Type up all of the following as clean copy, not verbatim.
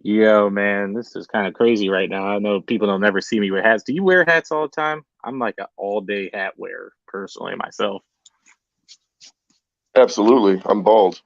Yo, man, this is kind of crazy right now. I know people don't never see me with hats. Do you wear hats all the time? I'm like an all-day hat wearer personally myself. Absolutely. I'm bald.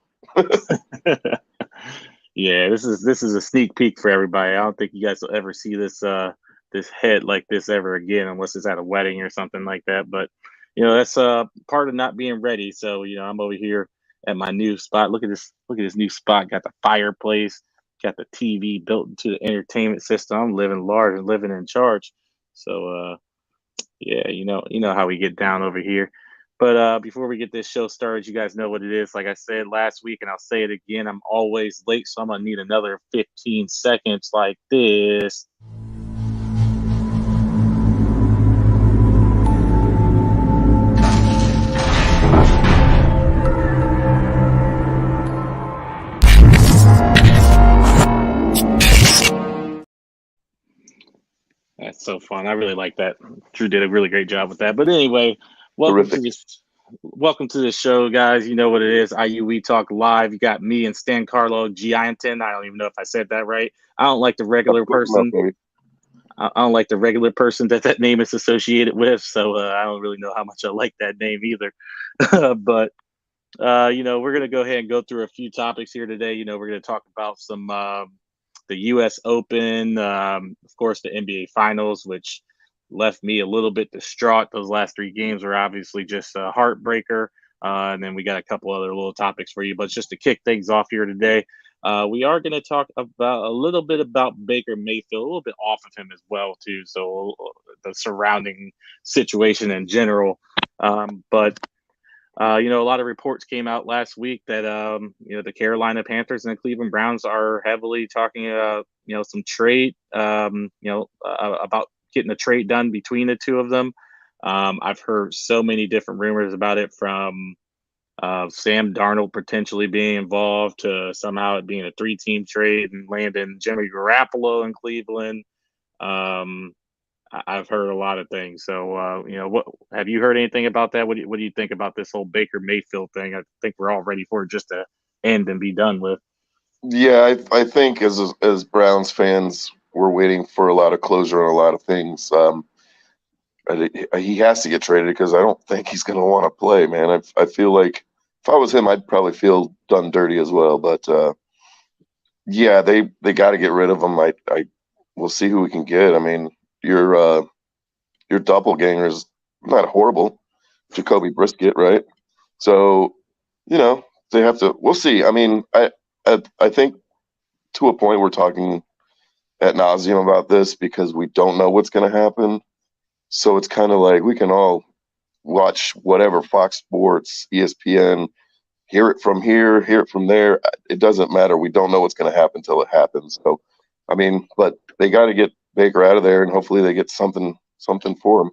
Yeah, this is a sneak peek for everybody. I don't think you guys will ever see this head like this ever again unless it's at a wedding or something like that. But that's part of not being ready. So, I'm over here at my new spot. Look at this new spot. Got the fireplace, got the TV built into the entertainment system. I'm living large and living in charge. So yeah, you know how we get down over here. But before we get this show started, you guys know what it is. Like I said last week, and I'll say it again, I'm always late, so I'm gonna need another 15 seconds like this. That's so fun. I really like that. Drew did a really great job with that. But anyway, welcome to Terrific. this. Welcome to the show, guys. You know what it is. IU We Talk Live. You got me and Stan Carlo Gianton. I don't even know if I said that right. I don't like the That's regular close enough, person. baby. I don't like the regular person that name is associated with. So I don't really know how much I like that name either. But we're gonna go ahead and go through a few topics here today. We're gonna talk about some the U.S. Open, of course, the NBA Finals, which left me a little bit distraught. Those last three games were obviously just a heartbreaker. And then we got a couple other little topics for you. But just to kick things off here today, we are going to talk about a little bit about Baker Mayfield, a little bit off of him as well, too. So the surrounding situation in general. But a lot of reports came out last week that the Carolina Panthers and the Cleveland Browns are heavily talking some trade about getting a trade done between the two of them. I've heard so many different rumors about it, from Sam Darnold potentially being involved to somehow it being a three-team trade and landing Jimmy Garoppolo in Cleveland. Um, I've heard a lot of things. So, what have you heard anything about that? What do you think about this whole Baker Mayfield thing? I think we're all ready for it just to end and be done with. Yeah, I think as Browns fans, we're waiting for a lot of closure on a lot of things. He has to get traded because I don't think he's going to want to play, man. I feel like if I was him, I'd probably feel done dirty as well. But yeah, they got to get rid of him. I we'll see who we can get. I mean, your doppelganger is not horrible, Jacoby Brisket, right? So, you know, they have to. We'll see. I mean, I think to a point we're talking at nauseum about this because we don't know what's going to happen. So it's kind of like we can all watch whatever Fox Sports, ESPN, hear it from here, hear it from there. It doesn't matter. We don't know what's going to happen until it happens. So, I mean, but they got to get Baker out of there, and hopefully they get something for him.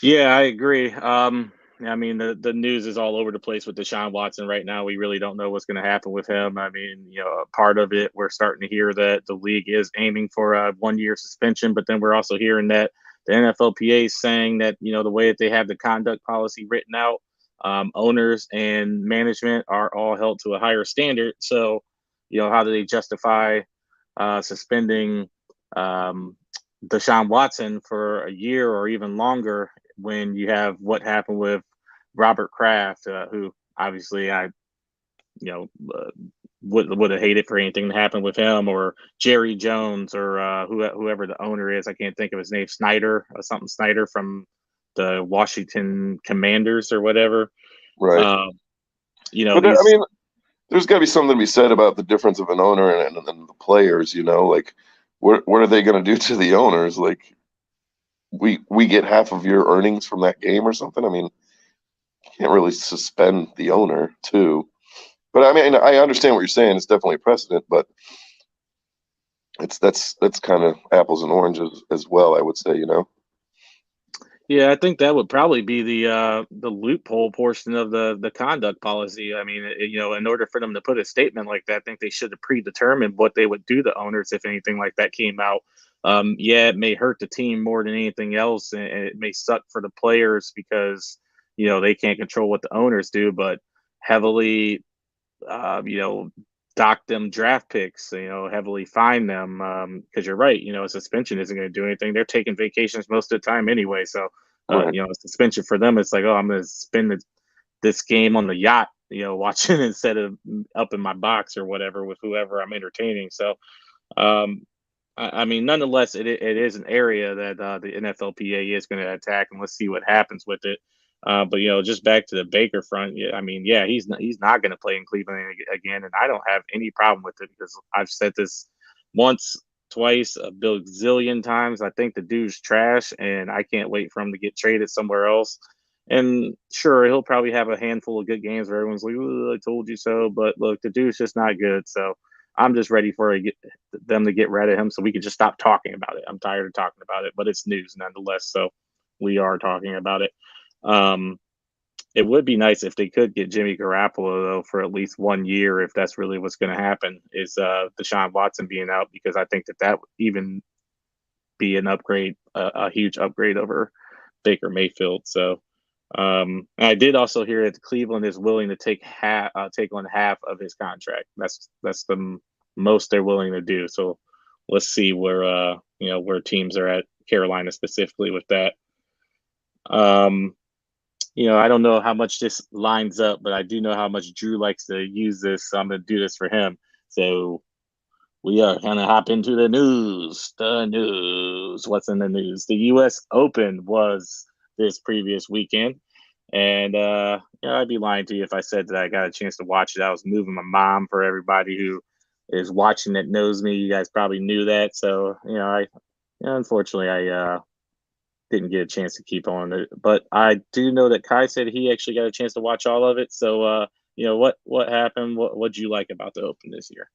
Yeah, I agree. I mean, the news is all over the place with Deshaun Watson right now. We really don't know what's going to happen with him. I mean, part of it, we're starting to hear that the league is aiming for a 1 year suspension, but then we're also hearing that the NFLPA is saying that, the way that they have the conduct policy written out, owners and management are all held to a higher standard. So, how do they justify suspending um, Deshaun Watson for a year or even longer when you have what happened with Robert Kraft, who obviously I you know uh, would have hated for anything to happen with him, or Jerry Jones, or whoever the owner is. I can't think of his name. Snyder, or something Snyder from the Washington Commanders or whatever. Right. Um, But I these. mean, there's got to be something to be said about the difference of an owner and the players. Like what are they going to do to the owners? Like we get half of your earnings from that game or something. I mean, can't really suspend the owner too. But I mean, I understand what you're saying. It's definitely a precedent, but that's kind of apples and oranges as well. I would say. Yeah, I think that would probably be the loophole portion of the conduct policy. I mean, in order for them to put a statement like that, I think they should have predetermined what they would do to owners if anything like that came out. Yeah, it may hurt the team more than anything else, and it may suck for the players because they can't control what the owners do. But heavily, uh, you know, dock them draft picks, heavily fine them. Because you're right, a suspension isn't going to do anything. They're taking vacations most of the time anyway. So, Right. a suspension for them, it's like, oh, I'm going to spend this game on the yacht, watching instead of up in my box or whatever with whoever I'm entertaining. So, um, I mean, nonetheless, it is an area that the NFLPA is going to attack, and let's see what happens with it. But just back to the Baker front. Yeah, I mean, yeah, he's not going to play in Cleveland again, and I don't have any problem with it because I've said this once, twice, a billion times. I think the dude's trash, and I can't wait for him to get traded somewhere else. And sure, he'll probably have a handful of good games where everyone's like, "Ooh, I told you so." But look, the dude's just not good. So I'm just ready for them to get rid of him so we can just stop talking about it. I'm tired of talking about it, but it's news nonetheless. So we are talking about it. Um, it would be nice if they could get Jimmy Garoppolo though for at least 1 year, if that's really what's going to happen. Is Deshaun Watson being out, because I think that would even be an upgrade, a huge upgrade over Baker Mayfield. So I did also hear that Cleveland is willing to take on half of his contract. That's the most they're willing to do. So let's see where teams are at, Carolina specifically with that. Um, I don't know how much this lines up, but I do know how much Drew likes to use this. So I'm going to do this for him. So we are going to hop into the news. The news. What's in the news? The U.S. Open was this previous weekend. And I'd be lying to you if I said that I got a chance to watch it. I was moving my mom. For everybody who is watching that knows me, you guys probably knew that. So, unfortunately, I didn't get a chance to keep on it. But I do know that Kai said he actually got a chance to watch all of it. So, what happened? What'd you like about the Open this year?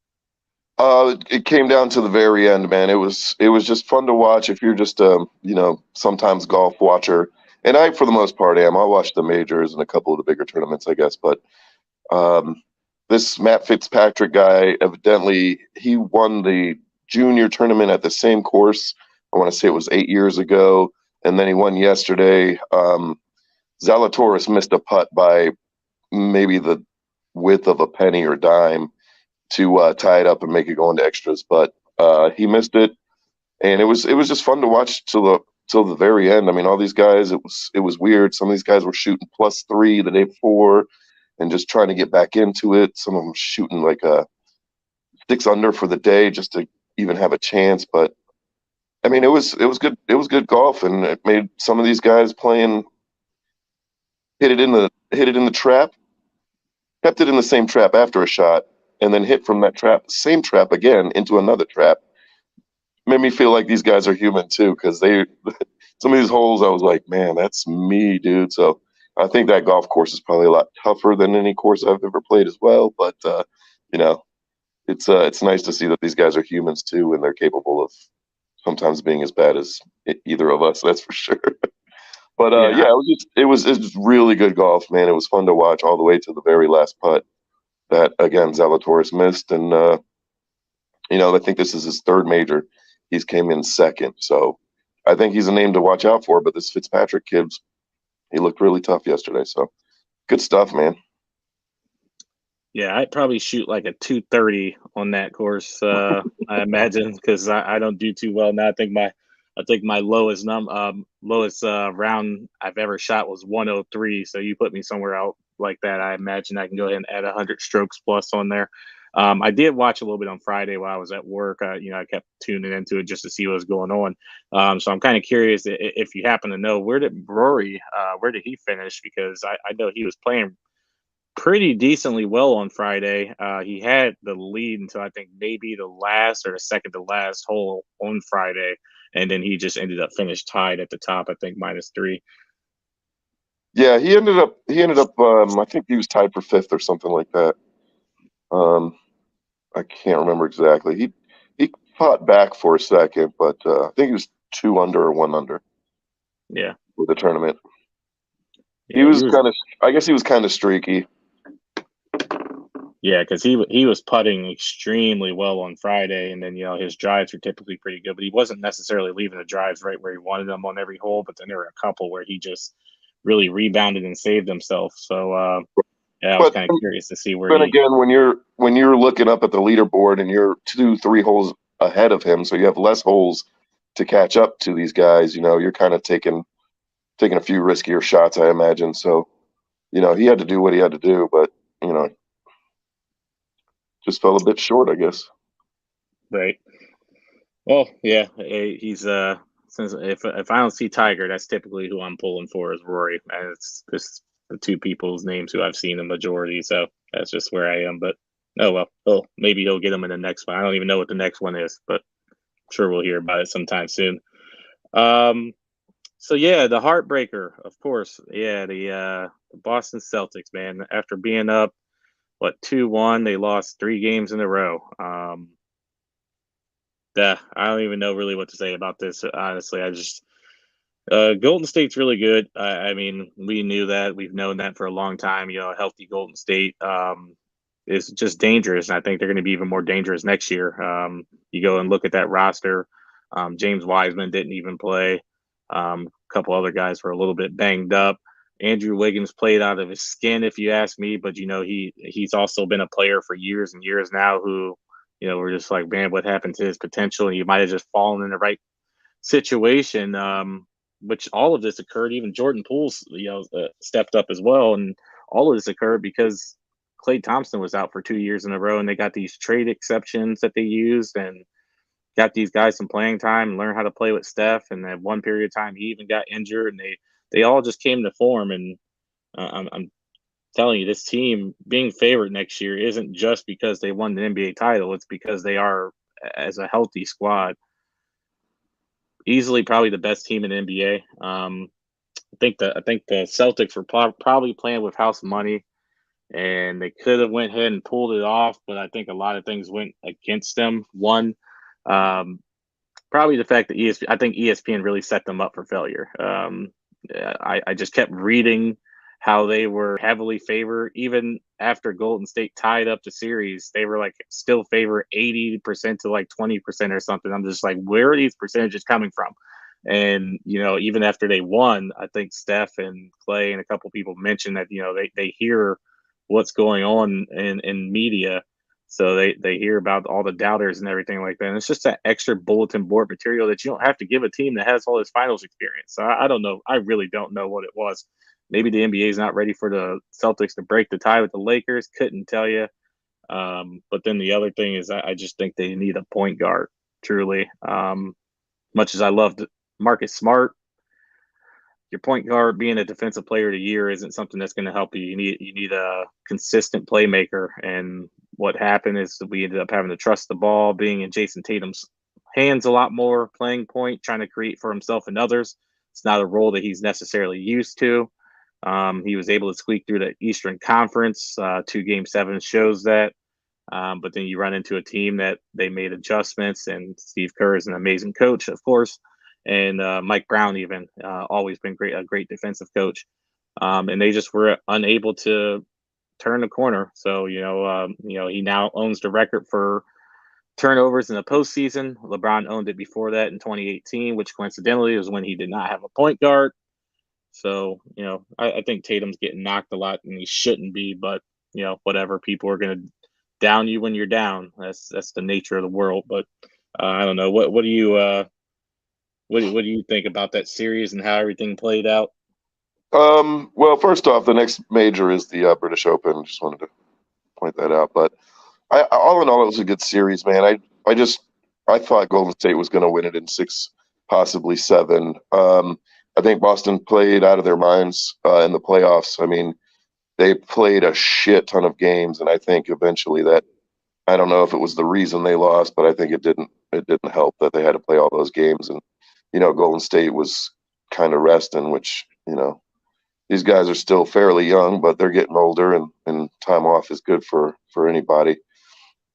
It came down to the very end, man. It was just fun to watch if you're just sometimes golf watcher. And I, for the most part, am. I'll watch the majors and a couple of the bigger tournaments, I guess. But um, this Matt Fitzpatrick guy, evidently, he won the junior tournament at the same course. I want to say it was 8 years ago, and then he won yesterday. Zalatoris missed a putt by maybe the width of a penny or dime to tie it up and make it go into extras, but he missed it, and it was just fun to watch till the very end. I mean, all these guys, it was weird. Some of these guys were shooting +3 the day before, and just trying to get back into it. Some of them shooting like a 6 under for the day just to even have a chance. But I mean, it was good. It was good golf, and it made some of these guys playing hit it in the trap, kept it in the same trap after a shot, and then hit from that trap, same trap again into another trap. Made me feel like these guys are human too, because they some of these holes I was like, man, that's me, dude. So I think that golf course is probably a lot tougher than any course I've ever played as well. But you know, it's nice to see that these guys are humans too, and they're capable of sometimes being as bad as either of us. That's for sure. But Yeah, yeah, it was really good golf, man. It was fun to watch all the way to the very last putt that again Zalatoris missed, and I think this is his third major. He's came in second, so I think he's a name to watch out for. But this Fitzpatrick kid, he looked really tough yesterday. So good stuff, man. yeah, I'd probably shoot like a 230 on that course. I imagine, because I don't do too well now. I think my lowest round I've ever shot was 103. So you put me somewhere out like that, I imagine I can go ahead and add 100 strokes plus on there. I did watch a little bit on Friday while I was at work. I kept tuning into it just to see what was going on. So I'm kind of curious if you happen to know, where did he finish? Because I know he was playing pretty decently well on Friday. He had the lead until I think maybe the last or the second to last hole on Friday, and then he just ended up finished tied at the top. I think -3. Yeah, he ended up. I think he was tied for fifth or something like that. Um, I can't remember exactly. He fought back for a second, but I think he was 2 under or 1 under Yeah, with the tournament. He yeah, he was was. kind of, I guess he was kind of streaky. Yeah, because he was putting extremely well on Friday, and then his drives are typically pretty good, but he wasn't necessarily leaving the drives right where he wanted them on every hole. But then there were a couple where he just really rebounded and saved himself. So Yeah, I was But kind of curious to see where then he. again, when you're looking up at the leaderboard and you're 2, 3 holes ahead of him, so you have less holes to catch up to these guys. You're kind of taking a few riskier shots, I imagine. So he had to do what he had to do, but you know, just fell a bit short, I guess. Right. Well, yeah, he's since if I don't see Tiger, that's typically who I'm pulling for is Rory. And it's just the two people's names who I've seen the majority, so that's just where I am. But oh well, maybe he'll get him in the next one. I don't even know what the next one is, but I'm sure we'll hear about it sometime soon. Um, so yeah, the heartbreaker, of course. Yeah, the Boston Celtics, man. After being up, what 2-1, they lost 3 games in a row. Yeah, I don't even know really what to say about this. Honestly, I just Golden State's really good. I mean, we knew that. We've known that for a long time. A healthy Golden State is just dangerous, and I think they're going to be even more dangerous next year. You go and look at that roster. James Wiseman didn't even play. A couple other guys were a little bit banged up. Andrew Wiggins played out of his skin, if you ask me. But he's also been a player for years and years now. Who we're just like, man, what happened to his potential? And he might have just fallen in the right situation. Which all of this occurred. Even Jordan Poole's stepped up as well, and all of this occurred because Klay Thompson was out for 2 years in a row, and they got these trade exceptions that they used, and got these guys some playing time and learn how to play with Steph. And at one period of time, he even got injured, and they all just came to form. And I'm telling you, this team being favored next year isn't just because they won the NBA title; it's because they are, as a healthy squad, easily probably the best team in the NBA. I think the Celtics were probably playing with house money, and they could have went ahead and pulled it off, but I think a lot of things went against them. One, um, probably the fact that I think ESPN really set them up for failure. I just kept reading how they were heavily favored. Even after Golden State tied up the series, they were like still favored 80% to like 20% or something. I'm just like, where are these percentages coming from? And even after they won, I think Steph and Clay and a couple people mentioned that they hear what's going on in media, so they hear about all the doubters and everything like that. And it's just that extra bulletin board material that you don't have to give a team that has all this finals experience. So I don't know. I really don't know what it was. Maybe the NBA is not ready for the Celtics to break the tie with the Lakers. Couldn't tell you. But then the other thing is I just think they need a point guard, truly. Much as I loved Marcus Smart, your point guard being a defensive player of the year isn't something that's going to help you. You need a consistent playmaker. And what happened is that we ended up having to trust the ball being in Jason Tatum's hands a lot more, playing point, trying to create for himself and others. It's not a role that he's necessarily used to. He was able to squeak through the Eastern Conference. 2 Game 7 shows that. But then you run into a team that they made adjustments, and Steve Kerr is an amazing coach, of course, and Mike Brown even always been a great defensive coach, and they just were unable to turn the corner. So he now owns the record for turnovers in the postseason. LeBron owned it before that in 2018, which coincidentally was when he did not have a point guard. So I think Tatum's getting knocked a lot, and he shouldn't be, but whatever. People are going to down you when you're down. That's the nature of the world. But I don't know. What do you what do you think about that series and how everything played out? Well, first off, the next major is the British Open. Just wanted to point that out. But all in all, it was a good series, man. I thought Golden State was going to win it in 6, possibly 7. I think Boston played out of their minds in the playoffs. I mean, they played a shit ton of games, and I think eventually that, I don't know if it was the reason they lost, but I think it didn't help that they had to play all those games. And Golden State was kind of resting, which these guys are still fairly young, but they're getting older, and time off is good for anybody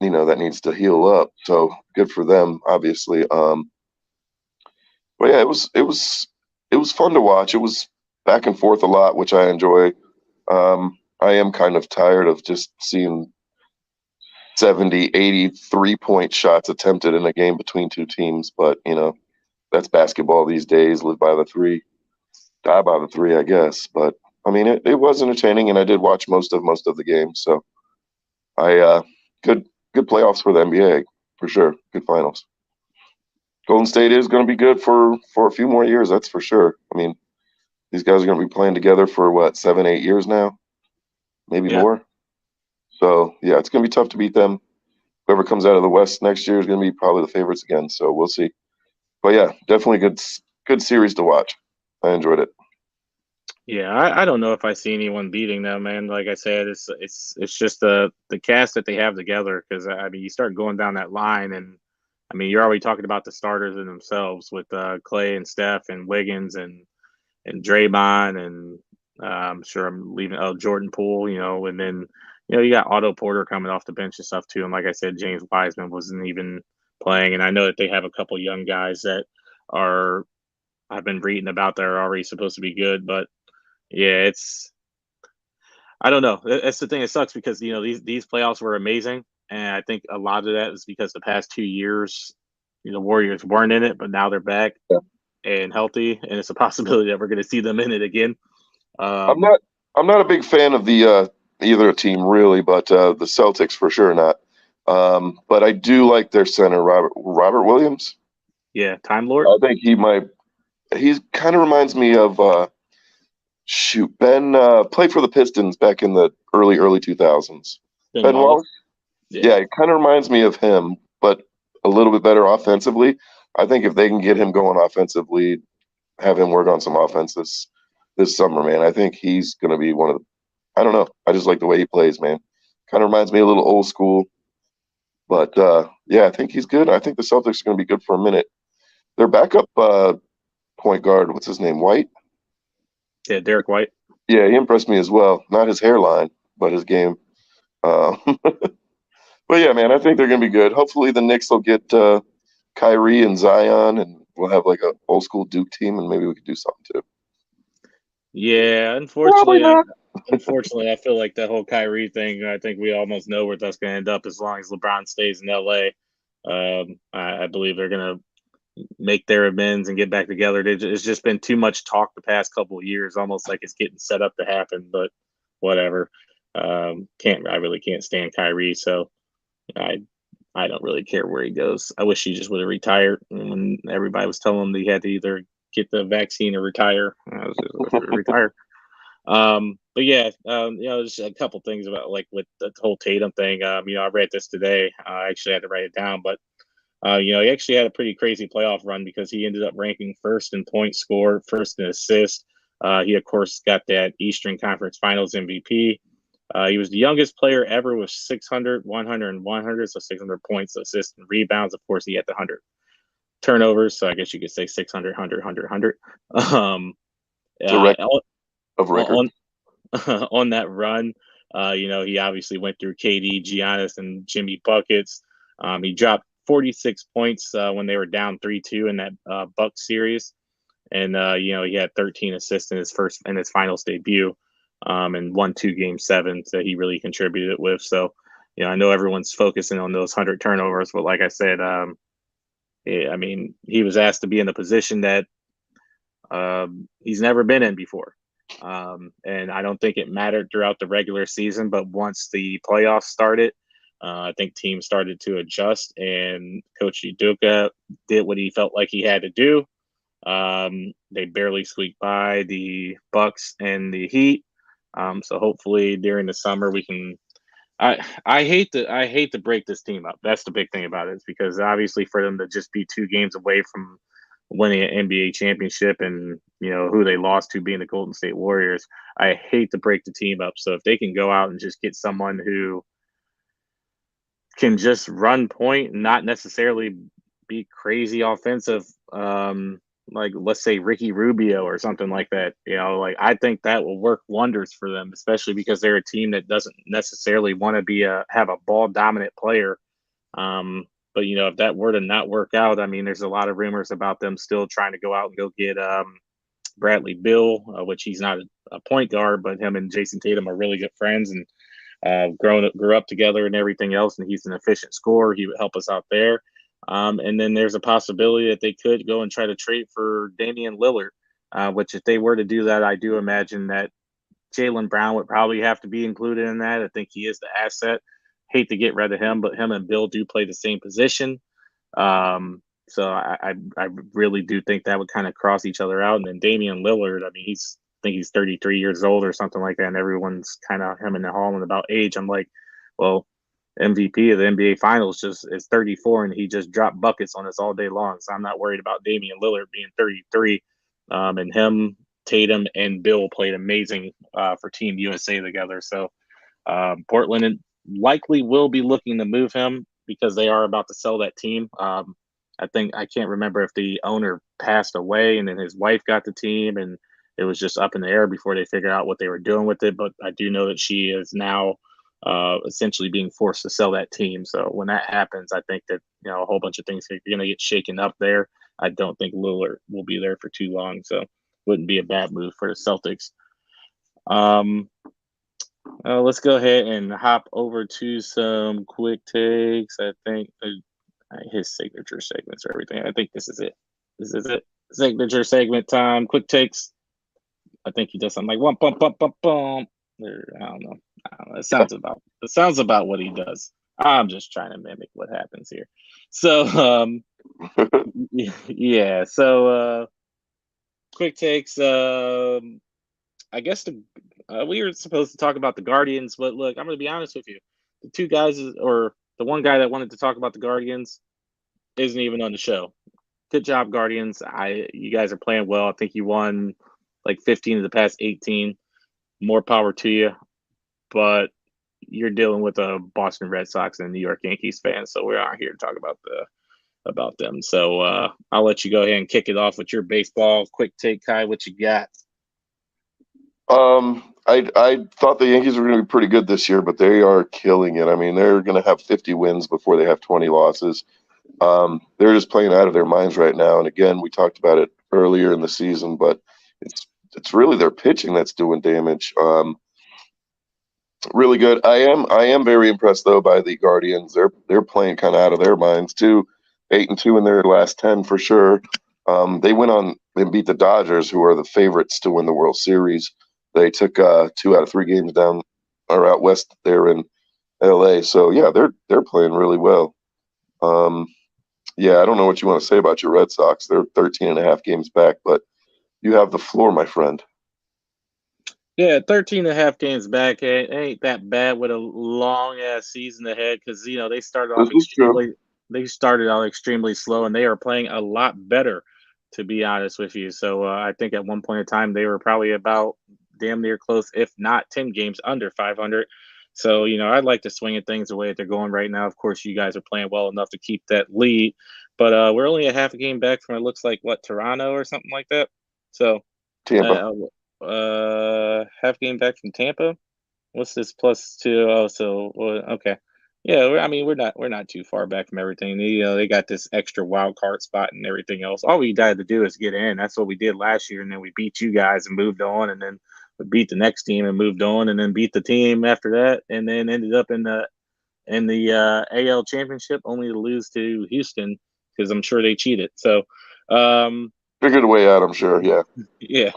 that needs to heal up. So good for them, obviously. But yeah, it was fun to watch. It was back and forth a lot, which I enjoy. I am kind of tired of just seeing 70, 80 3-point shots attempted in a game between two teams, but that's basketball these days. Live by the three, die by the three, I guess. But I mean, it was entertaining, and I did watch most of the games. So I good good playoffs for the NBA for sure. Good finals. Golden State is going to be good for a few more years. That's for sure. I mean, these guys are going to be playing together for what 7 8 years now, maybe Yeah. more. So yeah, it's going to be tough to beat them. Whoever comes out of the West next year is going to be probably the favorites again. So we'll see. But yeah, definitely good series to watch. I enjoyed it. Yeah, I don't know if I see anyone beating them, man. Like I said, it's just the cast that they have together. Because I mean, you start going down that line, and I mean, you're already talking about the starters in themselves with Clay and Steph and Wiggins and Draymond and I'm sure I'm leaving Jordan Poole, and then you got Otto Porter coming off the bench and stuff too. And like I said, James Wiseman wasn't even playing, and I know that they have a couple young guys that are I've been reading about that are already supposed to be good, but yeah, it's I don't know. That's the thing. It sucks because these playoffs were amazing, and I think a lot of that is because the past 2 years, Warriors weren't in it, but now they're back Yeah. and healthy, and it's a possibility that we're going to see them in it again. I'm Um, not I'm not a big fan of the either team really, but the Celtics for sure not. But I do like their center, Robert Williams. yeah, Time Lord, I think he might. He kind of reminds me of shoot Ben played for the Pistons back in the early 2000s. Ben Ben Wallace, Wallace. yeah, Yeah, it kind of reminds me of him, but a little bit better offensively. I think if they can get him going offensively, have him work on some offense this summer, man. I think he's going to be one of the. I don't know. I just like the way he plays, man. Kind of reminds me a little old school, but yeah, I think he's good. I think the Celtics are going to be good for a minute. Their backup point guard, what's his name, White? yeah, Derek White. Yeah, he impressed me as well. Not his hairline, but his game. But yeah, man, I think they're going to be good. Hopefully, the Knicks will get Kyrie and Zion, and we'll have like a old school Duke team, and maybe we could do something too. Yeah, Probably not. unfortunately, I feel like that whole Kyrie thing. I think we almost know where that's going to end up as long as LeBron stays in LA. I believe they're going to make their amends and get back together. It's just been too much talk the past couple of years, almost like it's getting set up to happen. But whatever. Can't I really can't stand Kyrie, so I I don't really care where he goes. I wish he just would have retired when everybody was telling him that he had to either get the vaccine or retire. I was just retire. But yeah, there's a couple things about like with the whole Tatum thing. I read this today. I actually had to write it down, but he actually had a pretty crazy playoff run because he ended up ranking first in points scored, first in assists. He of course got that Eastern Conference Finals MVP. He was the youngest player ever with 600, 100, and 100, so 600 points, assists, and rebounds. Of course, he had the 100 turnovers, so I guess you could say 600, 100, 100, 100. Um, It's a uh, record of records. on on that run, he obviously went through KD, Giannis, and Jimmy buckets. He dropped 46 points when they were down 3-2 in that Bucks series, and he had 13 assists in his finals debut, and won 2 game 7s that he really contributed with. So, I know everyone's focusing on those 100 turnovers, but like I said, yeah, I mean, he was asked to be in a position that he's never been in before. And I don't think it mattered throughout the regular season, but once the playoffs started, I think teams started to adjust, and Coach Udoka did what he felt like he had to do. They barely squeaked by the Bucks and the Heat. So hopefully during the summer we can. I hate to break this team up. That's the big thing about it, is because obviously for them to just be 2 games away from winning an NBA championship, and who they lost to being the Golden State Warriors, I hate to break the team up. So if they can go out and just get someone who can just run point, not necessarily be crazy offensive, like let's say Ricky Rubio or something like that. Like I think that will work wonders for them, especially because they're a team that doesn't necessarily want to have a ball dominant player. But if that were to not work out, I mean, there's a lot of rumors about them still trying to go out and go get Bradley Bill, which he's not a point guard, but him and Jason Tatum are really good friends, and grew up together and everything else. And he's an efficient scorer. He would help us out there. And then there's a possibility that they could go and try to trade for Damian Lillard, which if they were to do that, I do imagine that Jaylen Brown would probably have to be included in that. I think he is the asset. Hate to get rid of him, but him and Bill do play the same position. So I really do think that would kind of cross each other out. And then Damian Lillard, I mean, I think he's 33 years old or something like that, and everyone's kind of him and the hauling about age. I'm like, well, MVP of the NBA Finals just is 34, and he just dropped buckets on us all day long. So I'm not worried about Damian Lillard being 33. And him, Tatum, and Bill played amazing for Team USA together. So Portland likely will be looking to move him because they are about to sell that team. I think I can't remember if the owner passed away and then his wife got the team, and it was just up in the air before they figured out what they were doing with it. But I do know that she is now essentially being forced to sell that team. So when that happens, I think that a whole bunch of things are going to get shaken up there. I don't think Lillard will be there for too long, so wouldn't be a bad move for the Celtics. Let's go ahead and hop over to some quick takes. I think his signature segments or everything. I think this is it. This is it. Signature segment time. Quick takes. I think he does something like one bump bump bump bump. I don't know. It sounds about what he does. I'm just trying to mimic what happens here. So yeah. So quick takes. I guess we were supposed to talk about the Guardians, but look, I'm going to be honest with you. The two guys, or the one guy that wanted to talk about the Guardians, isn't even on the show. Good job, Guardians. You guys are playing well. I think you won like 15 of the past 18. More power to you. But you're dealing with a Boston Red Sox and New York Yankees fan, so we're not here to talk about them. So I'll let you go ahead and kick it off with your baseball quick take, Kai. What you got? I thought the Yankees were going to be pretty good this year, but they are killing it. I mean, they're going to have 50 wins before they have 20 losses. They're just playing out of their minds right now. And again, we talked about it earlier in the season, but it's really their pitching that's doing damage. Really good. I am very impressed though by the Guardians. They're playing kind of out of their minds too. 8-2 in their last 10 for sure. They went on and beat the Dodgers, who are the favorites to win the World Series. They took 2 out of 3 games down or out west there in LA. So yeah, they're playing really well. Yeah, I don't know what you want to say about your Red Sox. They're 13 and a half games back, but you have the floor, my friend. Yeah, 13 and a half games back. It ain't that bad with a long ass season ahead because they started off extremely slow, and they are playing a lot better, to be honest with you. So I think at one point in time they were probably about damn near close, if not 10 games under 500. So I'd like to swing at things the way that they're going right now. Of course, you guys are playing well enough to keep that lead, but we're only a half a game back from it looks like Toronto or something like that. So Tampa. Half game back from Tampa. What's this +2? Oh, so okay. Yeah, we're not too far back from everything. They got this extra wild card spot and everything else. All we had to do is get in. That's what we did last year, and then we beat you guys and moved on, and then we beat the next team and moved on, and then beat the team after that, and then ended up in the AL championship, only to lose to Houston because I'm sure they cheated. So, figured a way out, I'm sure. Yeah. Yeah.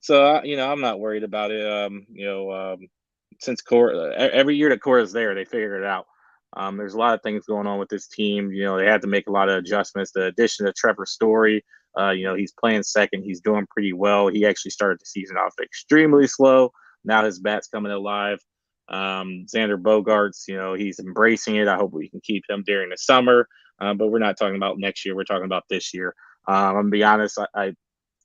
So I'm not worried about it. Since Cora, every year that Cora's there, they figure it out. There's a lot of things going on with this team. They had to make a lot of adjustments. The addition of Trevor Story, he's playing second. He's doing pretty well. He actually started the season off extremely slow. Now his bat's coming alive. Xander Bogaerts, he's embracing it. I hope we can keep him during the summer. But we're not talking about next year. We're talking about this year. I'm gonna be honest. I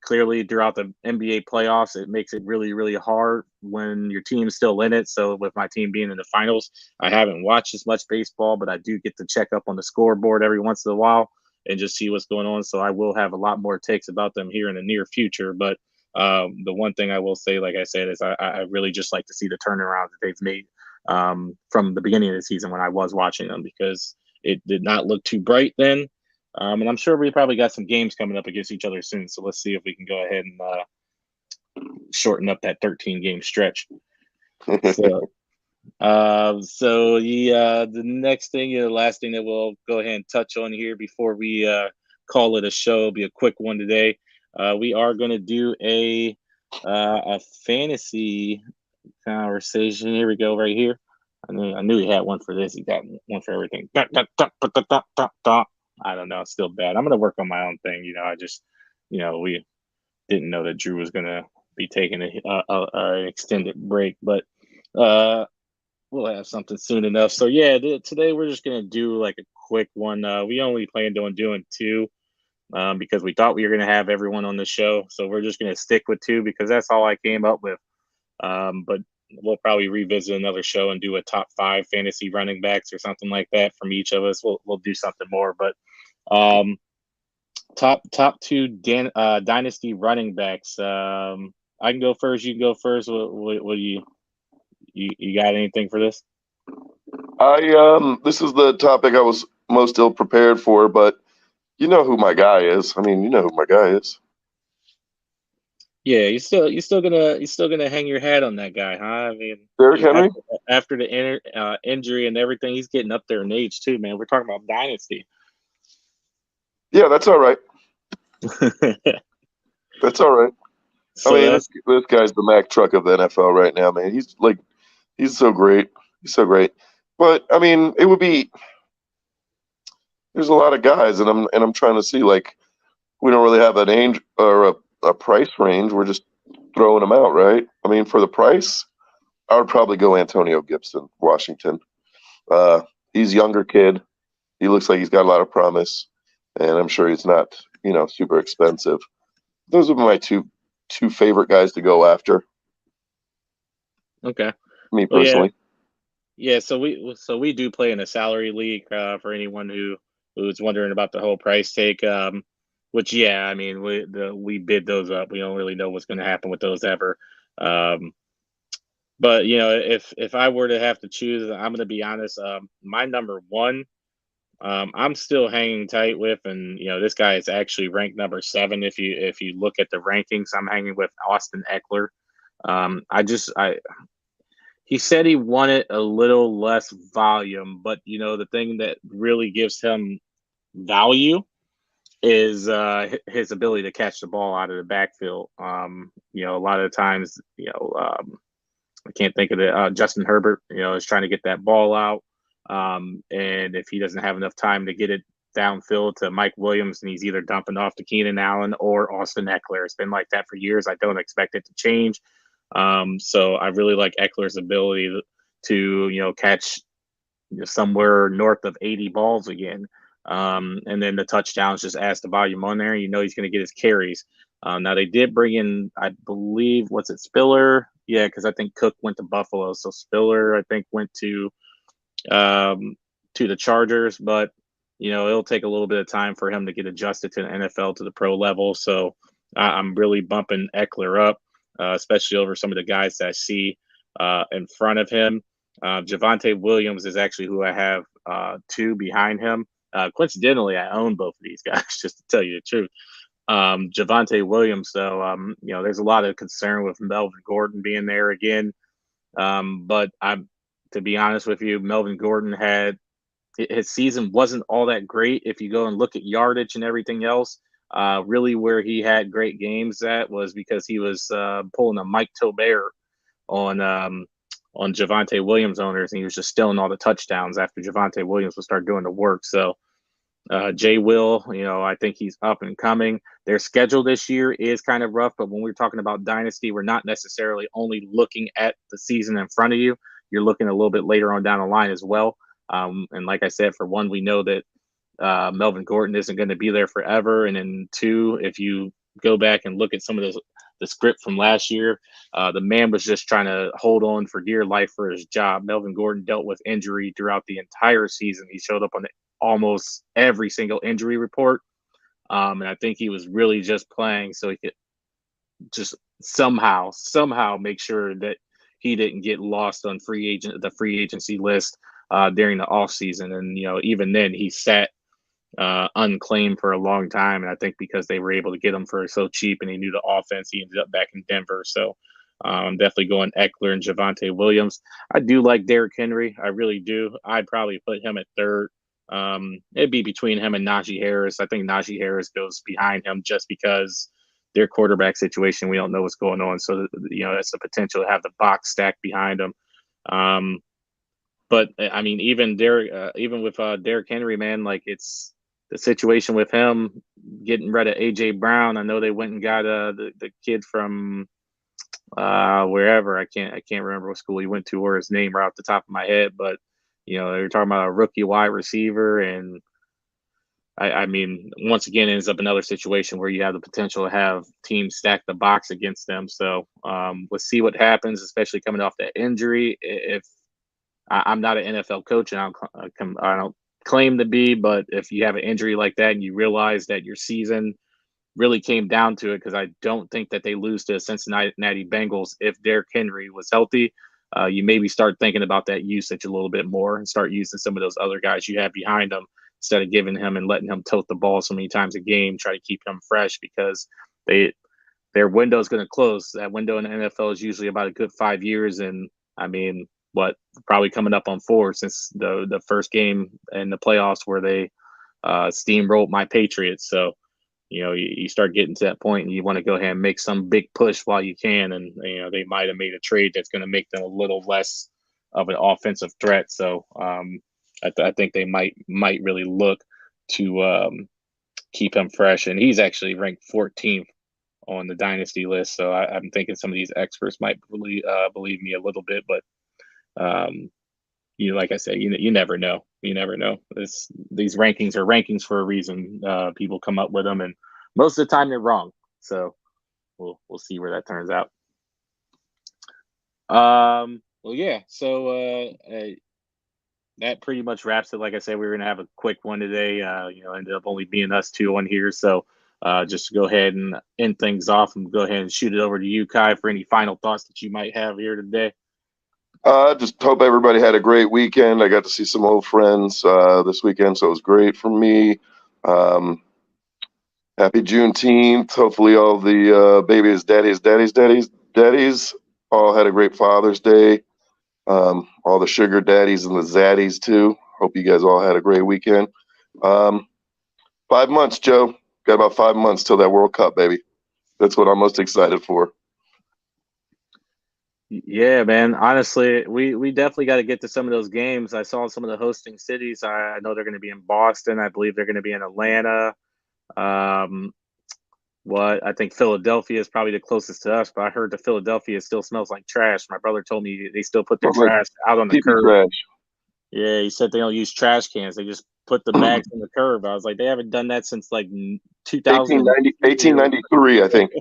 clearly throughout the NBA playoffs, it makes it really, really hard when your team's still in it. So with my team being in the finals, I haven't watched as much baseball, but I do get to check up on the scoreboard every once in a while and just see what's going on. So I will have a lot more takes about them here in the near future. But the one thing I will say, like I said, is I really just like to see the turnaround that they've made from the beginning of the season when I was watching them, because it did not look too bright then. And I'm sure we probably got some games coming up against each other soon. So let's see if we can go ahead and shorten up that 13-game stretch. So the next thing, the last thing that we'll go ahead and touch on here before we call it a show, will be a quick one today. We are going to do a A fantasy conversation. Here we go, right here. I knew he had one for this. He got one for everything. I don't know. It's still bad. I'm gonna work on my own thing. I just, we didn't know that Drew was gonna be taking an extended break, but uh, we'll have something soon enough. So yeah, today we're just gonna do like a quick one. We only planned on doing two because we thought we were gonna have everyone on the show. So we're just gonna stick with two because that's all I came up with. But we'll probably revisit another show and do a top five fantasy running backs or something like that from each of us. We'll do something more, but um, top two dynasty running backs. I can go first. You can go first. What do you got anything for this? This is the topic I was most ill prepared for, but you know who my guy is. I mean, you know who my guy is. Yeah, you still gonna hang your hat on that guy, huh? I mean, Derrick Henry. after the injury and everything, he's getting up there in age too, man. We're talking about dynasty. Yeah, that's all right. That's all right. I So mean, that's this guy's the Mack truck of the NFL right now, man. He's so great. He's so great. But I mean, it would be there's a lot of guys, and I'm trying to see like we don't really have an age or a price range. We're just throwing them out, right? I mean, for the price, I would probably go Antonio Gibson, Washington. Uh, he's a younger kid. He looks like he's got a lot of promise, and I'm sure he's not, super expensive. Those are my two favorite guys to go after. okay. Me Well, yeah, personally. yeah. So we do play in a salary league for anyone who's wondering about the whole price take. Which yeah, I mean we bid those up. We don't really know what's going to happen with those ever. Um, but if I were to have to choose, I'm going to be honest. My number one, I'm still hanging tight with, and this guy is actually ranked number seven. If you look at the rankings, I'm hanging with Austin Eckler. I he said he wanted a little less volume, but the thing that really gives him value is his ability to catch the ball out of the backfield. A lot of times, I can't think of it. Justin Herbert, is trying to get that ball out, and if he doesn't have enough time to get it downfield to Mike Williams, and he's either dumping off to Keenan Allen or Austin Eckler. It's been like that for years. I don't expect it to change. So I really like Eckler's ability to catch somewhere north of 80 balls again. And then the touchdowns just adds the volume on there. He's going to get his carries. Now they did bring in, I believe, what's it, Spiller? Yeah, because I think Cook went to Buffalo, so Spiller I think went to the Chargers, but it'll take a little bit of time for him to get adjusted to the NFL to the pro level. So I'm really bumping Eckler up, especially over some of the guys that I see in front of him. Javonte Williams is actually who I have two behind him. Coincidentally, I own both of these guys, just to tell you the truth. Javonte Williams, though, there's a lot of concern with Melvin Gordon being there again. But to be honest with you, Melvin Gordon had his season wasn't all that great. If you go and look at yardage and everything else, really where he had great games at was because he was pulling a Mike Tobert on Javonte Williams owners, and he was just stealing all the touchdowns after Javonte Williams would start doing the work. So Jay Will, I think he's up and coming. Their schedule this year is kind of rough, but when we're talking about dynasty, we're not necessarily only looking at the season in front of you. You're looking a little bit later on down the line as well. And like I said, for one, we know that Melvin Gordon isn't going to be there forever. And then two, if you go back and look at some of the script from last year, the man was just trying to hold on for dear life for his job. Melvin Gordon dealt with injury throughout the entire season. He showed up on almost every single injury report. And I think he was really just playing so he could just somehow make sure that he didn't get lost on the free agency list during the off season. And even then he sat unclaimed for a long time. And I think because they were able to get him for so cheap and he knew the offense, he ended up back in Denver. So I'm definitely going Eckler and Javonte Williams. I do like Derrick Henry. I really do. I'd probably put him at third. It'd be between him and Najee Harris. I think Najee Harris goes behind him just because their quarterback situation. We don't know what's going on, so that's the potential to have the box stacked behind them. But I mean, even with Derrick Henry, man, like it's the situation with him getting rid of AJ Brown. I know they went and got the kid from wherever. I can't remember what school he went to or his name right off the top of my head, but they were talking about a rookie wide receiver, and I mean, once again, it ends up another situation where you have the potential to have teams stack the box against them. So let's see what happens, especially coming off that injury. If I'm not an NFL coach, and I don't claim to be, but if you have an injury like that and you realize that your season really came down to it, because I don't think that they lose to the Cincinnati Bengals if Derrick Henry was healthy. You maybe start thinking about that usage a little bit more and start using some of those other guys you have behind them instead of giving him and letting him tote the ball so many times a game, try to keep him fresh, because their window is going to close. That window in the NFL is usually about a good 5 years. And I mean, probably coming up on 4 since the first game in the playoffs where they steamrolled my Patriots. So, you start getting to that point and you want to go ahead and make some big push while you can. And, they might have made a trade that's going to make them a little less of an offensive threat. So I think they might really look to keep him fresh. And he's actually ranked 14th on the dynasty list. So I'm thinking some of these experts might really believe me a little bit, but like I said, you never know. You never know. These rankings are rankings for a reason. People come up with them, and most of the time they're wrong. So we'll see where that turns out. Well, yeah. So that pretty much wraps it. Like I said, we were gonna have a quick one today. Ended up only being us two on here. So just to go ahead and end things off, and go ahead and shoot it over to you, Kai, for any final thoughts that you might have here today. Just hope everybody had a great weekend. I got to see some old friends this weekend, so it was great for me. Happy Juneteenth. Hopefully all the babies, daddies all had a great Father's Day. All the sugar daddies and the zaddies too. Hope you guys all had a great weekend. 5 months, Joe. Got about 5 months till that World Cup, baby. That's what I'm most excited for. Yeah, man. Honestly, we definitely got to get to some of those games. I saw some of the hosting cities. I know they're going to be in Boston. I believe they're going to be in Atlanta. I think Philadelphia is probably the closest to us, but I heard the Philadelphia still smells like trash. My brother told me they still put their trash out on the curb. Trash. Yeah, he said they don't use trash cans. They just put the bags in the curb. I was like, they haven't done that since like 1893, I think.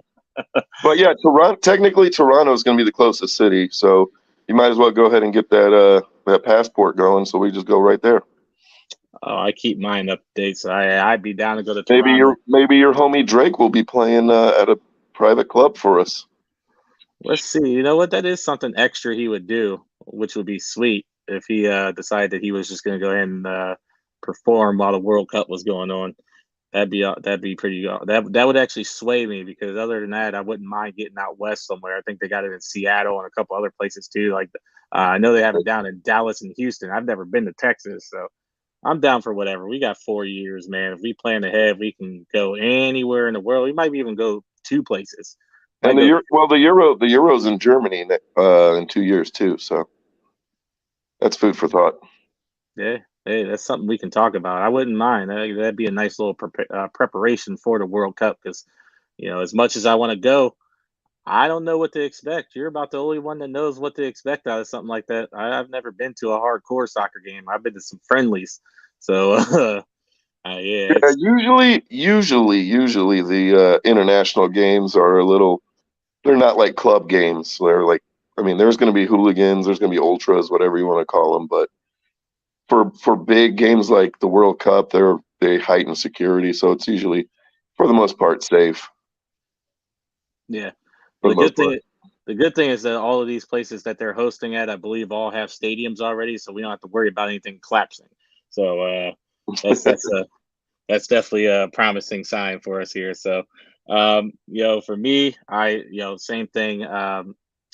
But yeah, technically Toronto is going to be the closest city, so you might as well go ahead and get that passport going. So we just go right there. Oh, I keep mine updates. I'd be down to go to Toronto. Maybe your homie Drake will be playing at a private club for us. Let's see. You know what? That is something extra he would do, which would be sweet if he decided that he was just going to go ahead and perform while the World Cup was going on. That'd be pretty. That would actually sway me, because other than that, I wouldn't mind getting out west somewhere. I think they got it in Seattle and a couple other places too. Like I know they have it down in Dallas and Houston. I've never been to Texas, so I'm down for whatever. We got 4 years, man. If we plan ahead, we can go anywhere in the world. We might even go 2 places. And the Euro's in Germany in 2 years too. So that's food for thought. Yeah. Hey, that's something we can talk about. I wouldn't mind. That'd be a nice little preparation for the World Cup, because, as much as I want to go, I don't know what to expect. You're about the only one that knows what to expect out of something like that. I've never been to a hardcore soccer game. I've been to some friendlies. So, yeah. Usually the international games are they're not like club games. They're like, there's going to be hooligans, there's going to be ultras, whatever you want to call them, but for big games like the World Cup, they heighten security, so it's usually, for the most part, safe. Yeah. The good thing is that all of these places that they're hosting at, I believe, all have stadiums already, so we don't have to worry about anything collapsing. So that's definitely a promising sign for us here. So, for me, same thing.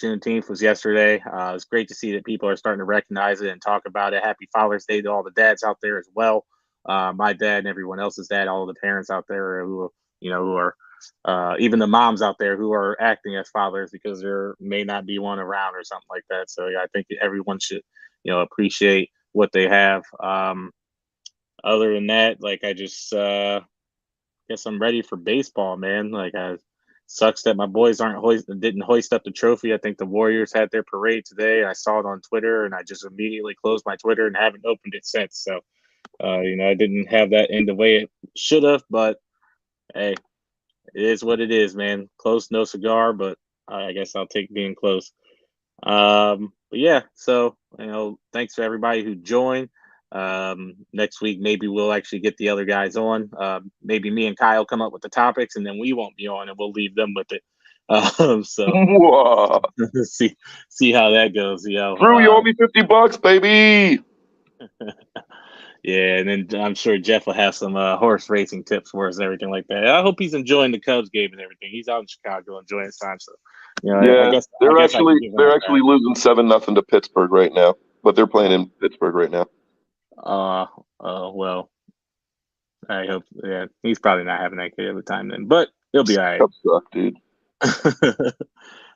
Juneteenth was yesterday. It's great to see that people are starting to recognize it and talk about it. Happy Father's Day to all the dads out there as well. My dad and everyone else's dad, all of the parents out there who are even the moms out there who are acting as fathers because there may not be one around or something like that. So yeah, I think everyone should, appreciate what they have. Other than that, like I just guess I'm ready for baseball, man. Like I sucks that my boys didn't hoist up the trophy. I think the Warriors had their parade today. I saw it on Twitter, and I just immediately closed my Twitter and haven't opened it since. So, I didn't have that end the way it should have, but hey, it is what it is, man. Close, no cigar, but I guess I'll take being close. But yeah, so thanks to everybody who joined. Next week maybe we'll actually get the other guys on. Maybe me and Kyle come up with the topics, and then we won't be on, and we'll leave them with it. So Whoa. see how that goes. Drew, you owe me $50, baby. Yeah, and then I'm sure Jeff will have some horse racing tips for us and everything like that. I hope he's enjoying the Cubs game and everything. He's out in Chicago enjoying his time. So, yeah, I guess they're I actually losing 7-0 to Pittsburgh right now, but they're playing in Pittsburgh right now. Well, I hope. Yeah, he's probably not having that good of a time then, but he'll be all right. Cubs suck, dude.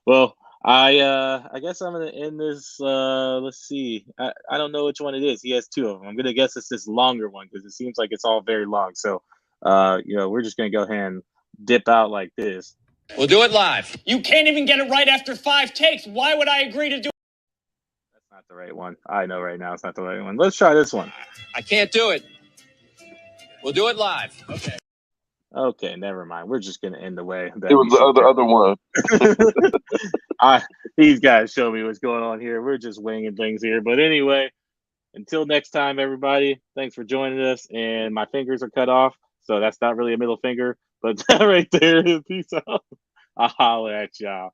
Well, I guess I'm gonna end this. Let's see. I don't know which one it is. He has two of them. I'm gonna guess it's this longer one because it seems like it's all very long. So, we're just gonna go ahead and dip out like this. We'll do it live. You can't even get it right after 5 takes. Why would I agree to do it? That's not the right one. I know right now it's not the right one. Let's try this one. I can't do it. We'll do it live. Okay. Okay, never mind. We're just gonna end the way. It was the other one. These guys show me what's going on here. We're just winging things here. But anyway, until next time, everybody, thanks for joining us. And my fingers are cut off, so that's not really a middle finger, but that right there. Peace out. I'll holler at y'all.